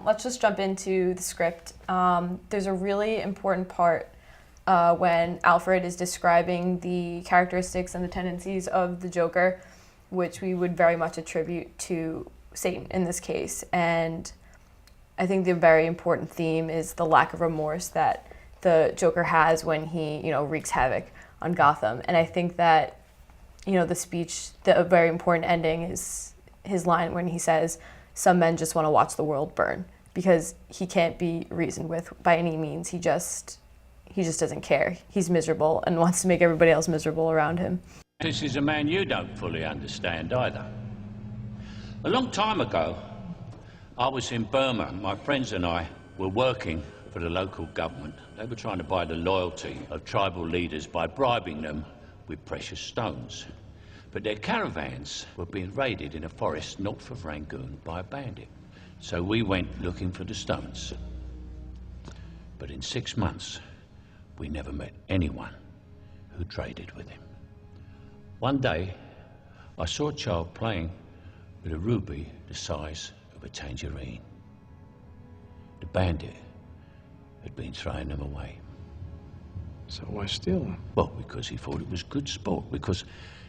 let's just jump into the script. There's a really important part when Alfred is describing the characteristics and the tendencies of the Joker, which we would very much attribute to Satan in this case. And I think the very important theme is the lack of remorse that the Joker has when he, wreaks havoc on Gotham. And I think that, the speech, the very important ending is his line when he says, "Some men just want to watch the world burn," because he can't be reasoned with by any means. He just doesn't care. He's miserable and wants to make everybody else miserable around him. This is a man you don't fully understand either. A long time ago, I was in Burma. My friends and I were working for the local government. They were trying to buy the loyalty of tribal leaders by bribing them with precious stones. But their caravans were being raided in a forest north of Rangoon by a bandit. So we went looking for the stones. But in 6 months, we never met anyone who traded with him. One day, I saw a child playing with a ruby the size of a tangerine. The bandit had been throwing them away. So why steal them? Well, because he thought it was good sport. Because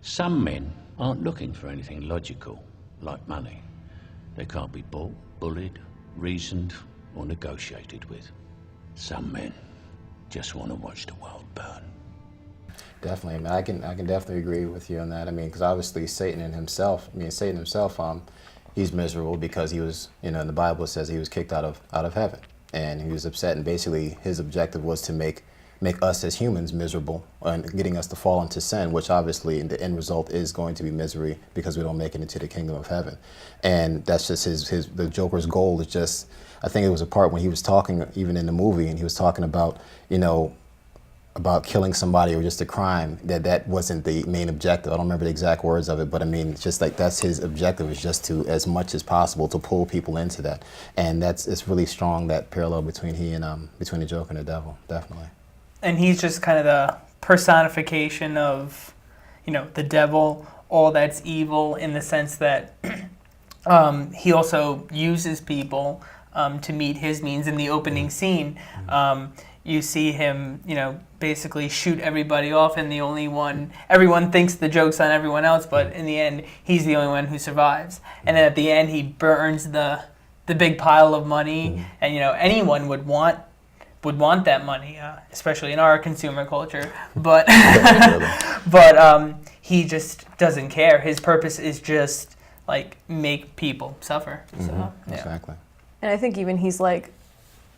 some men aren't looking for anything logical, like money. They can't be bought, bullied, reasoned, or negotiated with. Some men just want to watch the world burn. Definitely, I can definitely agree with you on that. Because obviously Satan himself, he's miserable because he was, in the Bible it says he was kicked out of heaven, and he was upset, and basically his objective was to make us as humans miserable and getting us to fall into sin, which obviously in the end result is going to be misery because we don't make it into the kingdom of heaven. And that's just the Joker's goal is just, I think it was a part when he was talking, even in the movie, and he was talking about, about killing somebody or just a crime, that wasn't the main objective. I don't remember the exact words of it, but it's just like that's his objective, is just to, as much as possible, to pull people into that. And it's really strong, that parallel between between the Joker and the devil, definitely. And he's just kind of the personification of, the devil, all that's evil, in the sense that he also uses people to meet his means. In the opening scene, you see him, basically shoot everybody off, and the only one, everyone thinks the joke's on everyone else, but in the end, he's the only one who survives. And then at the end, he burns the big pile of money, and, anyone would want that money, especially in our consumer culture, but he just doesn't care. His purpose is just make people suffer. So, yeah. Exactly. And I think even he's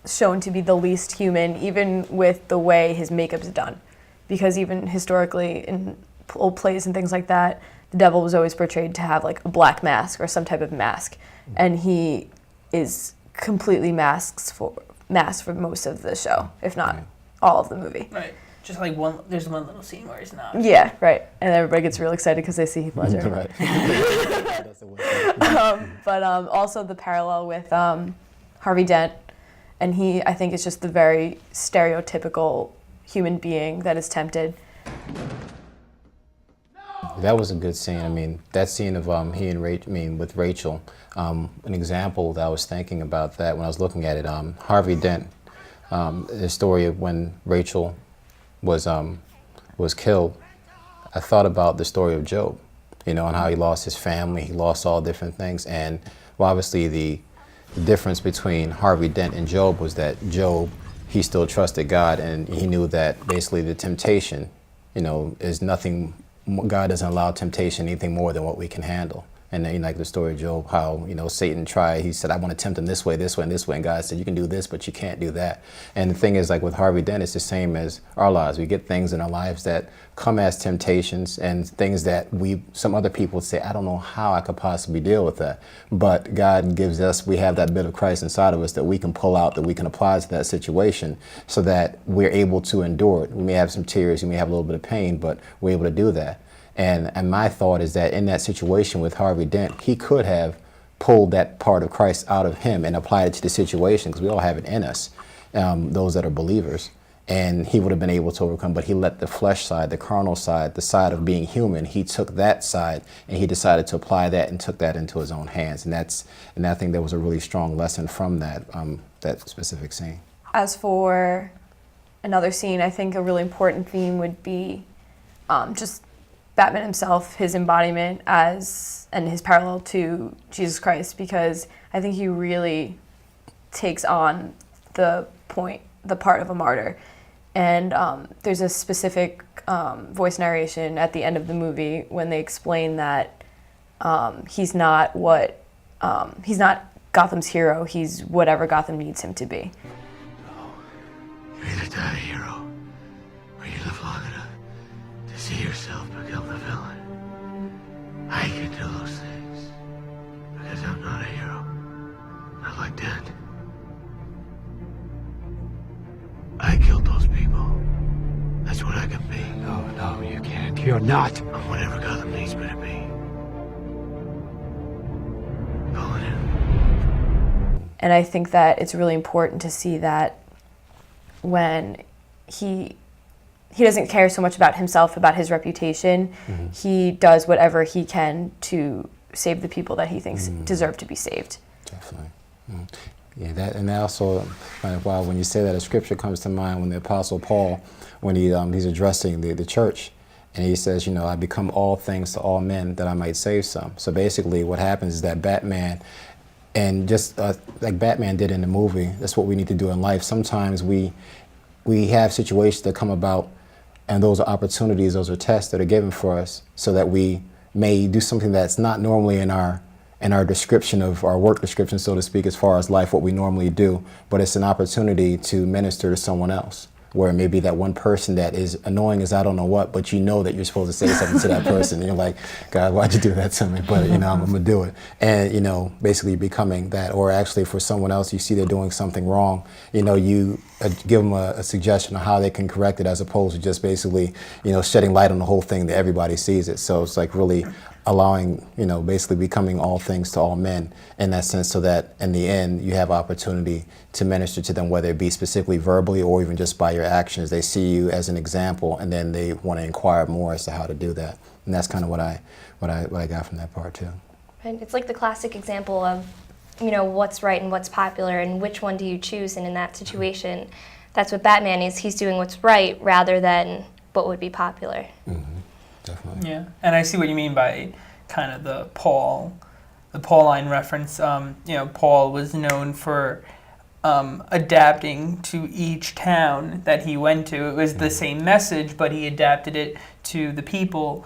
shown to be the least human, even with the way his makeup's done, because even historically in old plays and things like that, the devil was always portrayed to have a black mask or some type of mask, and he is completely masked for most of the show, if not all of the movie. Right. Just there's one little scene where he's not. Yeah, right. And everybody gets real excited because they see Heath Ledger. Right. But also the parallel with Harvey Dent, and he, I think, is just the very stereotypical human being that is tempted. That was a good scene. That scene of he and with Rachel. An example that I was thinking about that when I was looking at it. Harvey Dent, the story of when Rachel was killed. I thought about the story of Job, and how he lost his family, he lost all different things, and obviously the difference between Harvey Dent and Job was that Job, he still trusted God, and he knew that basically the temptation, is nothing. God doesn't allow temptation anything more than what we can handle. And then, like the story of Job, how, Satan tried, he said, I want to tempt him this way, this way, and this way. And God said, you can do this, but you can't do that. And the thing is, with Harvey Dent, it's the same as our lives. We get things in our lives that come as temptations and things that some other people say, I don't know how I could possibly deal with that. But God gives us, we have that bit of Christ inside of us that we can pull out, that we can apply to that situation so that we're able to endure it. We may have some tears, we may have a little bit of pain, but we're able to do that. And my thought is that in that situation with Harvey Dent, he could have pulled that part of Christ out of him and applied it to the situation, because we all have it in us, those that are believers. and he would have been able to overcome, but he let the flesh side, the carnal side, the side of being human, he took that side and he decided to apply that and took that into his own hands. And I think there was a really strong lesson from that, that specific scene. As for another scene, I think a really important theme would be just Batman himself, his embodiment and his parallel to Jesus Christ, because I think he really takes on the part of a martyr. And there's a specific voice narration at the end of the movie when they explain that he's not Gotham's hero, he's whatever Gotham needs him to be. You're either die a hero, or you live long enough to see yourself become the villain. I can do those things, because I'm not a hero. Not like that. I killed those people. That's what I can be. No, you can't. You're not. I'm whatever Gotham needs me to be. Going in. And I think that it's really important to see that when he doesn't care so much about himself, about his reputation, he does whatever he can to save the people that he thinks deserve to be saved. Definitely. Yeah, that also, wow, when you say that, a scripture comes to mind when the Apostle Paul, when he's addressing the church, and he says, I become all things to all men that I might save some. So basically what happens is that Batman, and just like Batman did in the movie, that's what we need to do in life. Sometimes we have situations that come about, and those are opportunities, those are tests that are given for us, so that we may do something that's not normally in our description of our work description, so to speak, as far as life, what we normally do, but it's an opportunity to minister to someone else, where maybe that one person that is annoying as I don't know what, but you know that you're supposed to say something to that person, and you're like, God, why'd you do that to me? But I'm gonna do it. And basically becoming that, or actually for someone else, you see they're doing something wrong, you give them a suggestion of how they can correct it, as opposed to just basically, shedding light on the whole thing that everybody sees it. So it's like really allowing, basically becoming all things to all men in that sense, so that in the end you have opportunity to minister to them, whether it be specifically verbally or even just by your actions. They see you as an example, and then they want to inquire more as to how to do that. And that's kind of what I got from that part too. And it's like the classic example of, what's right and what's popular, and which one do you choose? And in that situation, that's what Batman is. He's doing what's right rather than what would be popular. Mm-hmm. Definitely. Yeah, and I see what you mean by kind of the Pauline reference. Paul was known for adapting to each town that he went to. It was the same message, but he adapted it to the people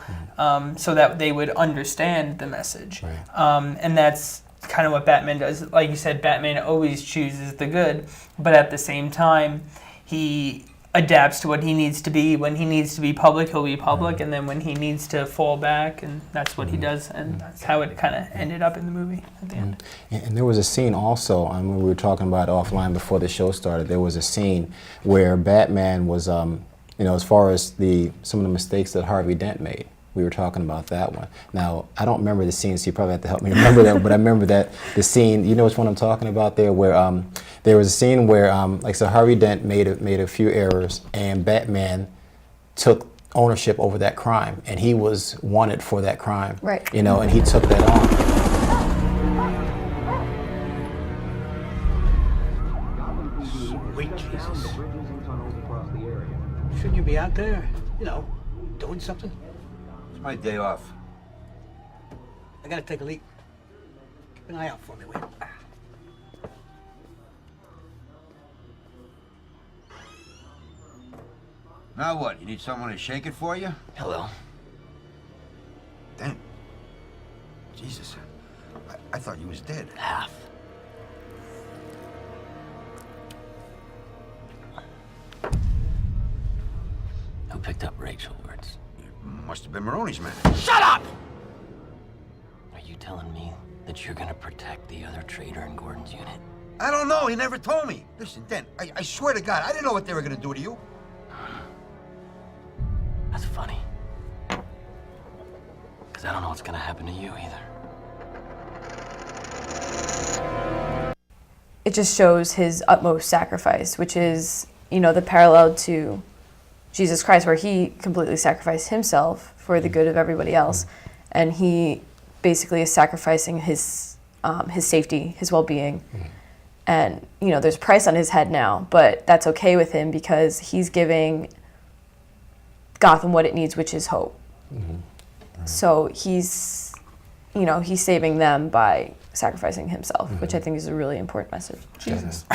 so that they would understand the message. Right. And that's kind of what Batman does. Like you said, Batman always chooses the good, but at the same time, he adapts to what he needs to be. When he needs to be public, he'll be public, and then when he needs to fall back, and that's what he does, and that's how it kind of ended up in the movie at the end. And there was a scene also, when we were talking about offline before the show started, there was a scene where Batman was, as far as some of the mistakes that Harvey Dent made. We were talking about that one. Now, I don't remember the scene, so you probably have to help me remember that, but I remember that the scene, you know which one I'm talking about there, where there was a scene where, Harvey Dent made a few errors, and Batman took ownership over that crime, and he was wanted for that crime. Right. And he took that on. Sweet Jesus. Shouldn't you be out there, doing something? It's my day off. I gotta take a leak. Keep an eye out for me, will you? Now what? You need someone to shake it for you? Hello. Damn. Jesus. I thought you was dead. Half. Who picked up Rachel words? Must have been Maroney's man. Shut up! Are you telling me that you're gonna protect the other traitor in Gordon's unit? I don't know. He never told me. Listen, Dent, I swear to God, I didn't know what they were gonna do to you. That's funny. Because I don't know what's gonna happen to you either. It just shows his utmost sacrifice, which is, the parallel to Jesus Christ, where he completely sacrificed himself for the good of everybody else, and he basically is sacrificing his safety, his well-being, and there's a price on his head now, but that's okay with him because he's giving Gotham what it needs, which is hope. Right. So he's saving them by sacrificing himself, which I think is a really important message. Jesus.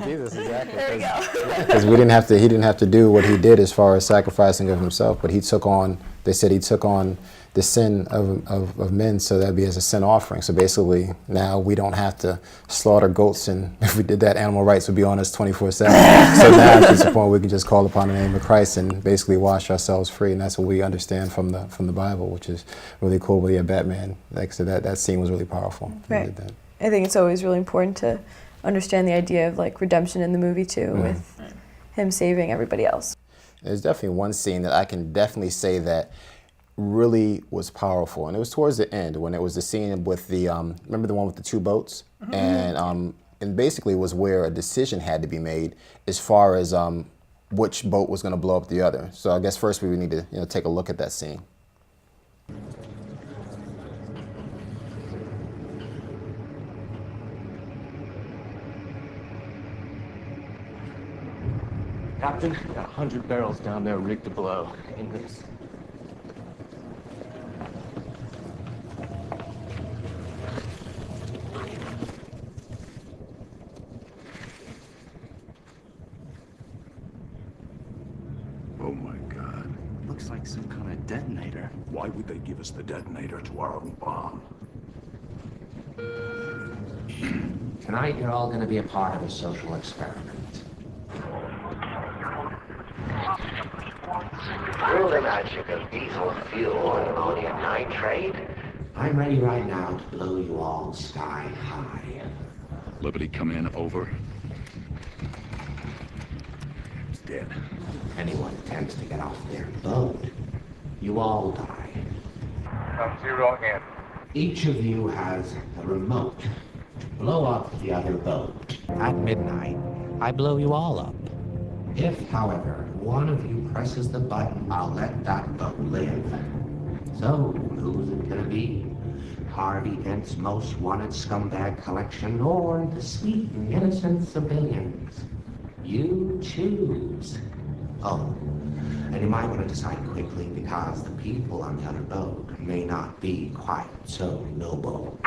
Jesus, exactly. There we go. Because he didn't have to do what he did as far as sacrificing of himself, but he took on, they said he took on the sin of men, so that'd be as a sin offering. So basically, now we don't have to slaughter goats, and if we did that, animal rights would be on us 24/7. So now it's the point we can just call upon the name of Christ and basically wash ourselves free, and that's what we understand from the Bible, which is really cool. But yeah, Batman, like I said, that scene was really powerful. Right. I think it's always really important to understand the idea of like redemption in the movie too, with him saving everybody else. There's definitely one scene that I can definitely say that really was powerful, and it was towards the end when it was the scene with the remember the one with the two boats, and basically was where a decision had to be made as far as which boat was going to blow up the other. So I guess first we would need to take a look at that scene. Captain, got 100 barrels down there rigged to blow. In this. Oh my God. Looks like some kind of detonator. Why would they give us the detonator to our own bomb? Tonight, you're all going to be a part of a social experiment. Through the magic of diesel fuel and ammonium nitrate, I'm ready right now to blow you all sky high. Liberty come in, over. It's dead. Anyone attempts to get off their boat, you all die. Zero again. Each of you has a remote to blow up the other boat. At midnight, I blow you all up. If, however, one of you presses the button, I'll let that boat live. So, who's it gonna be? Harvey Dent's most wanted scumbag collection, or the sweet and innocent civilians? You choose. Oh, and you might want to decide quickly because the people on the other boat may not be quite so noble.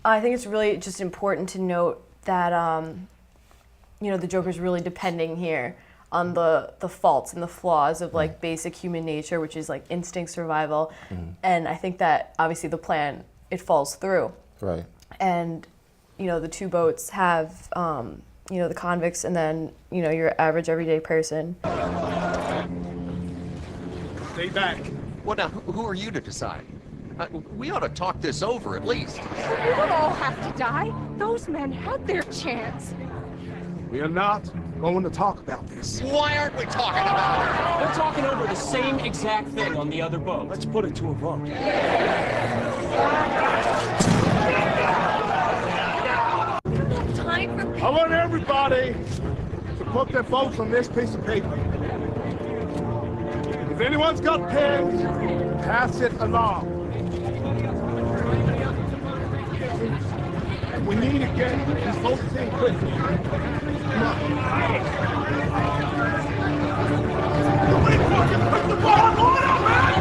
I think it's really just important to note that the Joker's really depending here on the faults and the flaws of like basic human nature, which is like instinct survival, and I think that obviously the plan, it falls through. Right. And the two boats have the convicts and then your average everyday person. Stay back. Well, now, who are you to decide? We ought to talk this over, at least. We don't all have to die. Those men had their chance. We are not going to talk about this. Why aren't we talking about it? They're talking over the same exact thing on the other boat. Let's put it to a vote. Time for I want everybody to put their votes on this piece of paper. If anyone's got pens, pass it along. We need to get these votes in quickly. Come on. Nobody fucking put the ball on, man!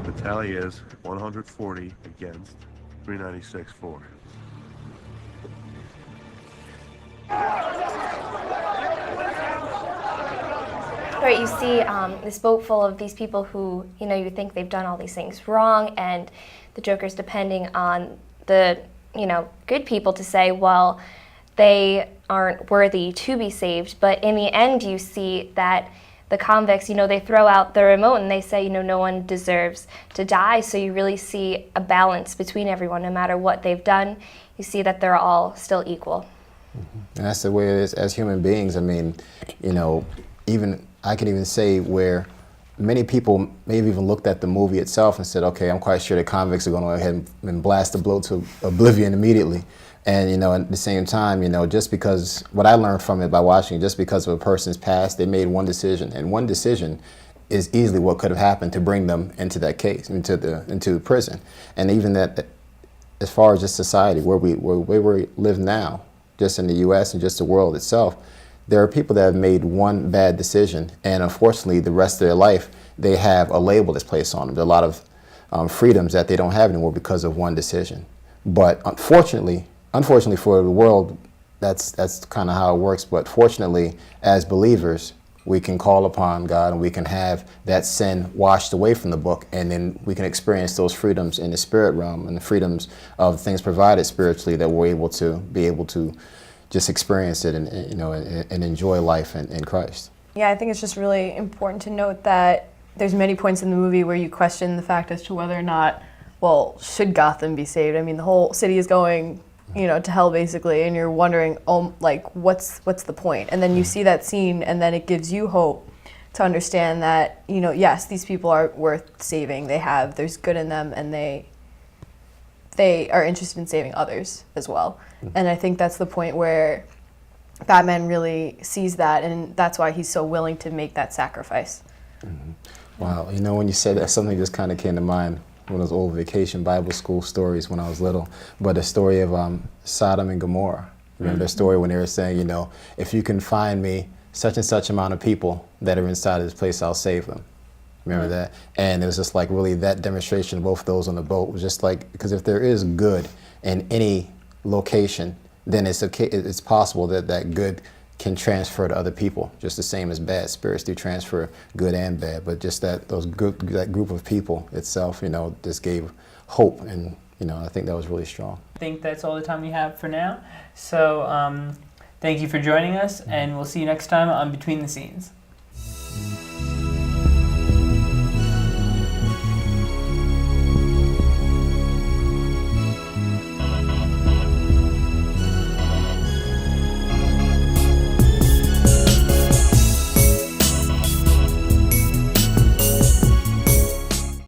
The tally is 140 against 396 for. Right, you see this boat full of these people who, you think they've done all these things wrong, and the Joker's depending on the, good people to say, well, they aren't worthy to be saved. But in the end, you see that the convicts, they throw out the remote and they say, no one deserves to die. So you really see a balance between everyone, no matter what they've done. You see that they're all still equal. And that's the way it is as human beings. I mean, even I can even say where many people may have even looked at the movie itself and said, okay, I'm quite sure the convicts are going to go ahead and blast the blow to oblivion immediately. And, you know, at the same time, you know, just because, what I learned from it by watching, just because of a person's past, they made one decision. And one decision is easily what could have happened to bring them into that case, into prison. And even that, as far as just society, where we live now, just in the U.S. and just the world itself, there are people that have made one bad decision, and unfortunately, the rest of their life, they have a label that's placed on them. There are a lot of freedoms that they don't have anymore because of one decision. But unfortunately for the world, that's kind of how it works. But fortunately, as believers, we can call upon God and we can have that sin washed away from the book, and then we can experience those freedoms in the spirit realm and the freedoms of things provided spiritually that we're able to just experience it and, you know, and enjoy life in Christ. Yeah, I think it's just really important to note that there's many points in the movie where you question the fact as to whether or not, well, should Gotham be saved? I mean, the whole city is going, you know, to hell basically, and you're wondering, oh, like, what's the point? And then you see that scene, and then it gives you hope to understand that, you know, yes, these people are worth saving. There's good in them, and they are interested in saving others as well. And I think that's the point where Batman really sees that, and that's why he's so willing to make that sacrifice. Mm-hmm. Wow, you know, when you said that, something just kind of came to mind. One of those old vacation Bible school stories when I was little, but the story of Sodom and Gomorrah. Remember the story when they were saying, you know, if you can find me such and such amount of people that are inside of this place, I'll save them. Remember that? And it was just like really that demonstration of both of those on the boat was just like, because if there is good in any location, then it's possible that that good can transfer to other people, just the same as bad spirits do transfer good and bad. But just that that group of people itself, you know, just gave hope, and you know, I think that was really strong. I think that's all the time we have for now. So thank you for joining us, and we'll see you next time on Between the Scenes.